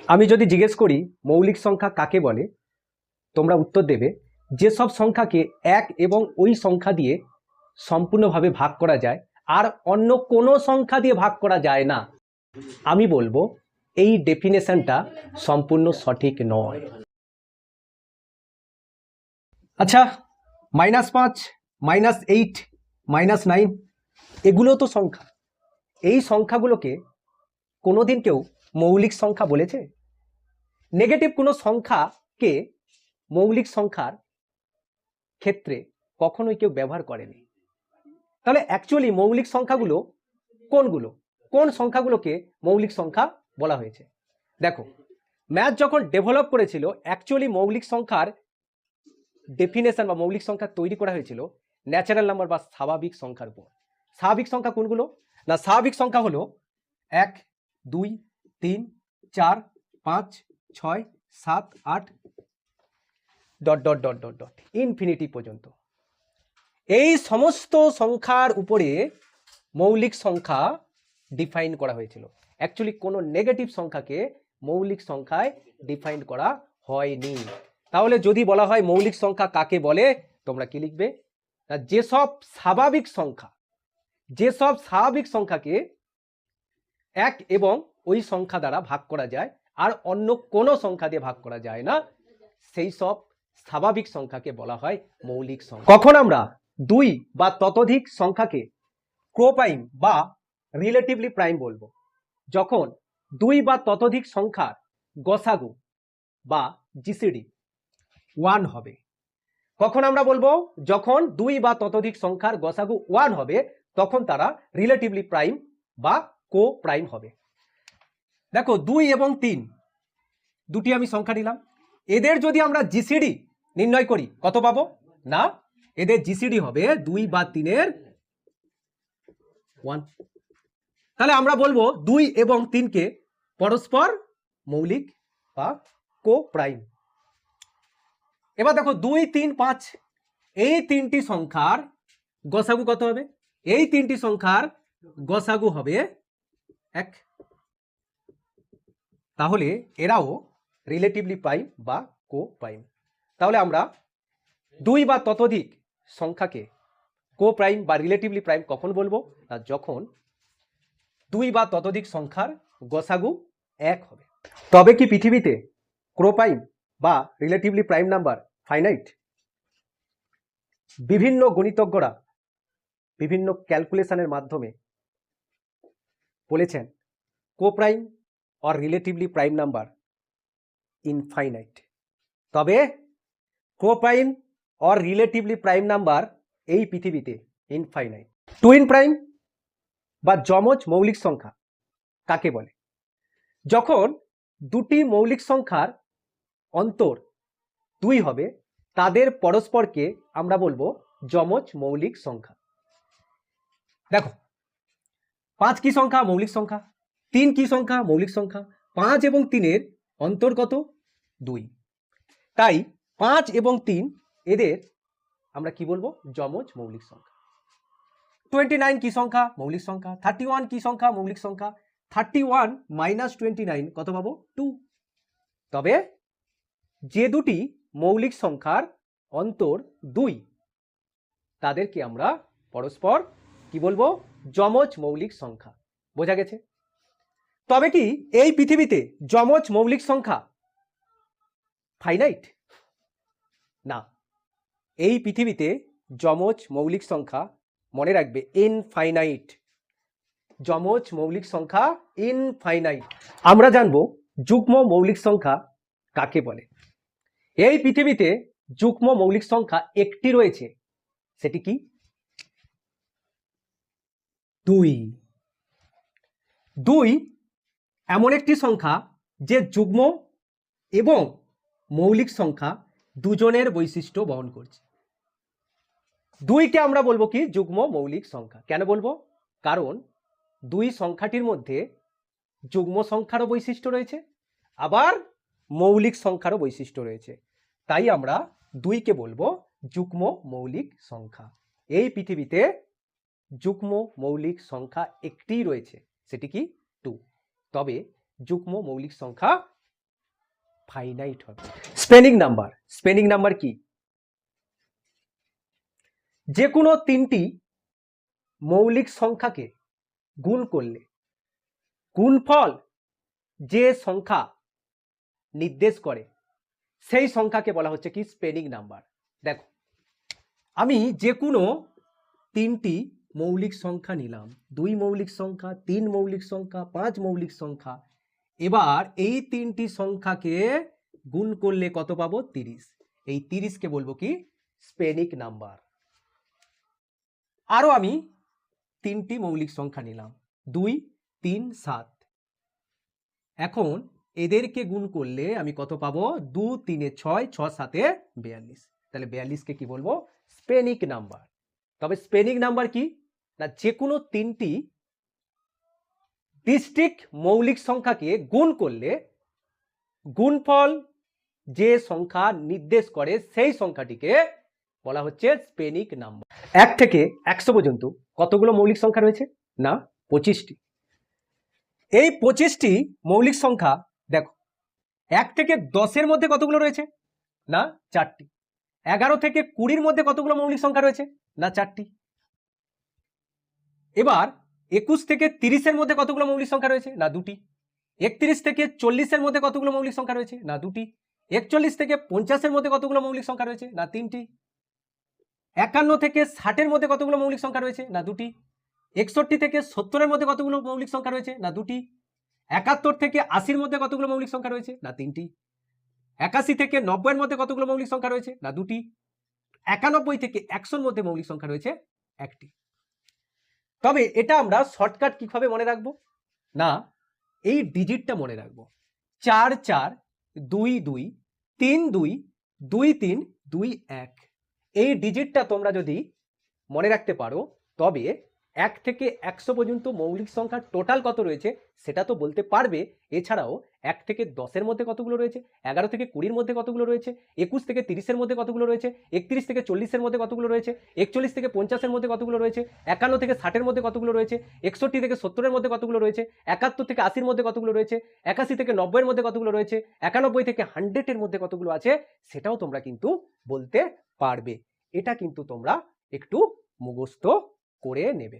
আমি যদি জিজ্ঞেস করি মৌলিক সংখ্যা কাকে বলে, তোমরা উত্তর দেবে যেসব সংখ্যাকে এক এবং ওই সংখ্যা দিয়ে সম্পূর্ণভাবে ভাগ করা যায় আর অন্য কোনো সংখ্যা দিয়ে ভাগ করা যায় না। আমি বলবো এই ডেফিনেশনটা সম্পূর্ণ সঠিক নয়। আচ্ছা, -5, -8, -9 এগুলো তো সংখ্যা। এই সংখ্যাগুলোকে কোনোদিন কেউ মৌলিক সংখ্যা বলেছে? নেগেটিভ কোনো সংখ্যাকে মৌলিক সংখ্যার ক্ষেত্রে কখনোই কেউ ব্যবহার করেনি। তাহলে অ্যাকচুয়ালি মৌলিক সংখ্যাগুলো কোনগুলো? কোন সংখ্যাগুলোকে মৌলিক সংখ্যা বলা হয়েছে? দেখো, ম্যাথ যখন ডেভেলপ করেছিল অ্যাকচুয়ালি মৌলিক সংখ্যার ডেফিনেশন বা মৌলিক সংখ্যা তৈরি করা হয়েছিল ন্যাচারাল নাম্বার বা স্বাভাবিক সংখ্যার উপর। স্বাভাবিক সংখ্যা কোনগুলো? না, স্বাভাবিক সংখ্যা হলো 1, 2, 3, 4, 5, 6, 7, 8 ... ইনফিনিটি পর্যন্ত। এই সমস্ত সংখ্যার উপরে মৌলিক সংখ্যা ডিফাইন করা হয়েছিল। অ্যাকচুয়ালি কোনো নেগেটিভ সংখ্যাকে মৌলিক সংখ্যায় ডিফাইন করা হয়নি। তাহলে যদি বলা হয় মৌলিক সংখ্যা কাকে বলে, তোমরা কি লিখবে? যেসব স্বাভাবিক সংখ্যাকে এক এবং ওই সংখ্যা দ্বারা ভাগ করা যায় আর অন্য কোনো সংখ্যা দিয়ে ভাগ করা যায় না, সেই সব স্বাভাবিক সংখ্যাকে বলা হয় মৌলিক সংখ্যা। কখন আমরা দুই বা ততোধিক সংখ্যাকে কোপ্রাইম বা রিলেটিভলি প্রাইম বলবো? যখন দুই বা ততোধিক সংখ্যার গসাগু বা জিসিডি 1 হবে। কখন আমরা বলবো? যখন দুই বা ততোধিক সংখ্যার গসাগু 1 হবে, তখন তারা রিলেটিভলি প্রাইম বা কো প্রাইম হবে। দেখো, 2 এবং 3 দুটি আমি সংখ্যা নিলাম, এদের যদি আমরা জিসিডি নির্ণয় করি কত পাবো? না, এদের জিসিডি হবে 2 বা 3-এর 1। তাহলে আমরা বলবো 2 এবং 3কে পরস্পর মৌলিক বা কো প্রাইম। এবার দেখো 2, 3, 5 এই তিনটি সংখ্যার গসাগু কত হবে? এই তিনটি সংখ্যার গসাগু হবে 1। তাহলে এরাও রিলেটিভলি প্রাইম বা কো প্রাইম। তাহলে আমরা দুই বা ততোধিক সংখ্যাকে কো প্রাইম বা রিলেটিভলি প্রাইম কখন বলবো? না, যখন দুই বা ততোধিক সংখ্যার গসাগু 1 হবে। তবে কি পৃথিবীতে কো প্রাইম বা রিলেটিভলি প্রাইম নাম্বার ফাইনাইট? বিভিন্ন গণিতজ্ঞরা বিভিন্ন ক্যালকুলেশনের মাধ্যমে বলেছেন কো prime or relatively prime number infinite। তবে কোপ্রাইম or relatively prime number এই পৃথিবীতে ইনফাইনাইট। টুইন প্রাইম বা যমজ মৌলিক সংখ্যা কাকে বলে? যখন দুটি মৌলিক সংখ্যার অন্তর 2 হবে, তাদের পরস্পরকে আমরা বলবো যমজ মৌলিক সংখ্যা। দেখো, 5 কি সংখ্যা? মৌলিক সংখ্যা। 3 কি সংখ্যা? মৌলিক সংখ্যা। 5 এবং 3-এর অন্তর কত? 2। তাই 5 এবং 3 এদের আমরা কি বলবো? যমজ মৌলিক সংখ্যা। 29 কি সংখ্যা? মৌলিক সংখ্যা। 31 কি সংখ্যা? মৌলিক সংখ্যা। 31 - 29 কত পাবো? 2। তবে যে দুটি মৌলিক সংখ্যার অন্তর 2, তাদেরকে আমরা পরস্পর কি বলবো? যমজ মৌলিক সংখ্যা। বোঝা গেছে? তবে কি এই পৃথিবীতে যমজ মৌলিক সংখ্যা ফাইনাইট? না, এই পৃথিবীতে যমজ মৌলিক সংখ্যা, মনে রাখবে, ইনফাইনাইট। যমজ মৌলিক সংখ্যা ইনফাইনাইট। আমরা জানবো যুগ্ম মৌলিক সংখ্যা কাকে বলে। এই পৃথিবীতে যুগ্ম মৌলিক সংখ্যা একটি রয়েছে, সেটি কি? 2। 2 এমন একটি সংখ্যা যে যুগ্ম এবং মৌলিক সংখ্যা দুজনের বৈশিষ্ট্য বহন করছে। 2কে আমরা বলবো কি? যুগ্ম মৌলিক সংখ্যা। কেন বলবো? কারণ 2 সংখ্যাটির মধ্যে যুগ্ম সংখ্যারও বৈশিষ্ট্য রয়েছে, আবার মৌলিক সংখ্যারও বৈশিষ্ট্য রয়েছে। তাই আমরা 2কে বলবো যুগ্ম মৌলিক সংখ্যা। এই পৃথিবীতে যুগ্ম মৌলিক সংখ্যা একটি রয়েছে, সেটি কি? 2। তবে যুগ্ম মৌলিক সংখ্যা ফাইনাইট হবে। স্পেনিং নাম্বার, স্পেনিং নাম্বার কি? যে কোনো তিনটি মৌলিক সংখ্যাকে গুণ করলে গুণফল যে সংখ্যা নির্দেশ করে সেই সংখ্যাকে বলা হচ্ছে কি? Spinning number. দেখো, আমি যে কোনো তিনটি মৌলিক সংখ্যা নিলাম, 2 মৌলিক সংখ্যা, 3 মৌলিক সংখ্যা, 5 মৌলিক সংখ্যা। এবার এই তিনটি সংখ্যাকে গুণ করলে কত পাবো? 30। এই 30কে বলবো কি? স্পেনিক নাম্বার। আরো আমি তিনটি মৌলিক সংখ্যা নিলাম, 2, 3, 7। এখন এদেরকে গুণ করলে আমি কত পাবো? 2, 3, 6, 6, 7, 42। তাহলে 42কে কি বলবো? স্পেনিক নাম্বার। তবে স্পেনিক নাম্বার কি না, যে কোনো তিনটি ডিস্ট্রিক্ট মৌলিক সংখ্যাকে গুণ করলে গুণফল যে সংখ্যা নির্দেশ করে সেই সংখ্যাটিকে বলা হচ্ছে স্পেনিক নাম্বার। 1 থেকে 100 পর্যন্ত কতগুলো মৌলিক সংখ্যা রয়েছে? না, 25টি। এই 25টি মৌলিক সংখ্যা দেখো, 1 থেকে 10-এর মধ্যে কতগুলো রয়েছে? না, 4টি। 11 থেকে 20-র মধ্যে কতগুলো মৌলিক সংখ্যা রয়েছে? না, 4টি। এবার 21 থেকে 30-এর মধ্যে কতগুলো মৌলিক সংখ্যা রয়েছে? না, 2টি। 31 থেকে 40-এর মধ্যে কতগুলো মৌলিক সংখ্যা রয়েছে? না, 2টি। 41 থেকে 50-এর মধ্যে কতগুলো মৌলিক সংখ্যা রয়েছে? না, 3টি। 51 থেকে 60-এর মধ্যে কতগুলো মৌলিক সংখ্যা রয়েছে? না, 2টি। 61 থেকে 70-এর মধ্যে কতগুলো মৌলিক সংখ্যা রয়েছে? না, 2টি। 71 থেকে 80-র মধ্যে কতগুলো মৌলিক সংখ্যা রয়েছে? না, 3টি। 81 থেকে 90-এর মধ্যে কতগুলো মৌলিক সংখ্যা রয়েছে? না, 2টি। 91 থেকে 100-র মধ্যে মৌলিক সংখ্যা রয়েছে 1টি। তবে এটা আমরা শর্টকাট কিভাবে মনে রাখবো? না, এই ডিজিটটা মনে রাখবো, 4 4 2 2 3 2 2 3 2 1। এই ডিজিটটা তোমরা যদি মনে রাখতে পারো তবে 1 থেকে 100 পর্যন্ত মৌলিক সংখ্যা টোটাল কত রয়েছে সেটা তো বলতে পারবে। এছাড়াও 1 থেকে 10-এর মধ্যে কতগুলো রয়েছে, 11 থেকে 20-র মধ্যে কতগুলো রয়েছে, 21 থেকে 30-এর মধ্যে কতগুলো রয়েছে, 31 থেকে 40-এর মধ্যে কতগুলো রয়েছে, 41 থেকে 50-এর মধ্যে কতগুলো রয়েছে, 51 থেকে 60-এর মধ্যে কতগুলো রয়েছে, 61 থেকে 70-এর মধ্যে কতগুলো রয়েছে, 71 থেকে 80-র মধ্যে কতগুলো রয়েছে, 81 থেকে 90-এর মধ্যে কতগুলো রয়েছে, 91 থেকে 100-এর মধ্যে কতগুলো আছে সেটাও তোমরা কিন্তু বলতে পারবে। এটা কিন্তু তোমরা একটু মুখস্থ করে নেবে।